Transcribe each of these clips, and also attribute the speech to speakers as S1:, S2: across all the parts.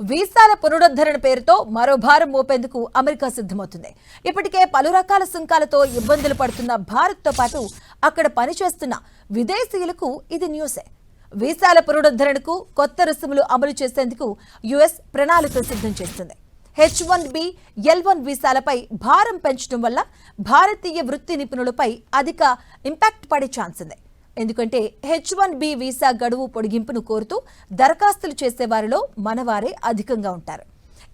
S1: వీసాల పునరుద్ధరణ పేరుతో మరో భారం మోపేందుకు అమెరికా సిద్ధమవుతుంది. ఇప్పటికే పలు రకాల సుంకాలతో ఇబ్బందులు పడుతున్న భారత్తో పాటు అక్కడ పనిచేస్తున్న విదేశీయులకు ఇది న్యూసే. వీసాల పునరుద్ధరణకు కొత్త రుసుములు అమలు చేసేందుకు యుఎస్ ప్రణాళికలు సిద్ధం చేస్తుంది. H1B, L1 వీసాలపై భారం పెంచడం వల్ల భారతీయ వృత్తి నిపుణులపై అధిక ఇంపాక్ట్ పడే ఛాన్స్ ఉంది. ఎందుకంటే H1B వీసా గడువు పొడిగింపును కోరుతూ దరఖాస్తులు చేసేవారిలో మనవారే అధికంగా ఉంటారు.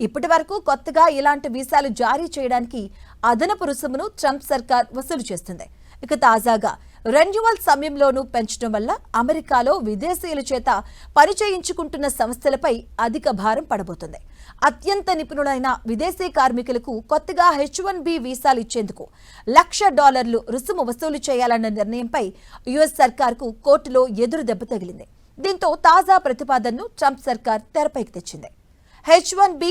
S1: ఇప్పటి వరకు కొత్తగా ఇలాంటి వీసాలు జారీ చేయడానికి అదనపు రుసుమును ట్రంప్ సర్కార్ వసూలు చేస్తుంది. ఇక తాజాగా రెన్యువల్ సమయంలోనూ పెంచడం వల్ల అమెరికాలో విదేశీయుల చేత పరిచయించుకుంటున్న సంస్థలపై అధిక భారం పడబోతుంది. అత్యంత నిపుణులైన విదేశీ కార్మికులకు కొత్తగా H1B వీసాలు ఇచ్చేందుకు $1,00,000 రుసుము వసూలు చేయాలన్న నిర్ణయంపై యుఎస్ సర్కార్కు కోర్టులో ఎదురు దెబ్బ తగిలింది. దీంతో తాజా ప్రతిపాదనను ట్రంప్ సర్కార్ తెరపైకి తెచ్చింది. H1B,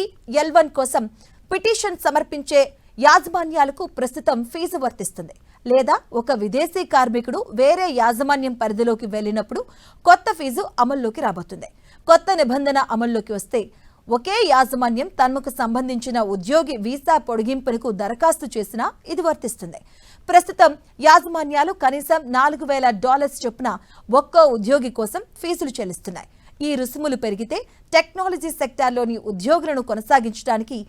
S1: L1 కోసం పిటిషన్ సమర్పించే యాజమాన్యాలకు ప్రస్తుతం ఫీజు వర్తిస్తుంది. లేదా ఒక విదేశీ కార్మికుడు వేరే యాజమాన్యం పరిధిలోకి వెళ్లినప్పుడు కొత్త ఫీజు అమల్లోకి రాబోతుంది. కొత్త నిబంధన అమల్లోకి వస్తే ఒకే యాజమాన్యం తమకు సంబంధించిన ఉద్యోగి వీసా పొడిగింపునకు దరఖాస్తు చేసినా ఇది వర్తిస్తుంది. ప్రస్తుతం యాజమాన్యాలు కనీసం $4,000 చొప్పున ఒక్కో ఉద్యోగి కోసం ఫీజులు చెల్లిస్తున్నాయి. ఈ రుసుములు పెరిగితే టెక్నాలజీ సెక్టార్లోని ఉద్యోగులను కొనసాగించడానికి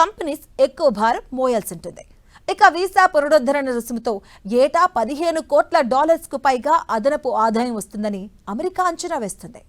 S1: కంపెనీస్ ఎక్కువ భారం మోయాల్సి ఉంటుంది. ఇక వీసా పునరుద్ధరణ రుసుముతో ఏటా $15 కోట్ల పైగా అదనపు ఆదాయం వస్తుందని అమెరికా అంచనా వేస్తుంది.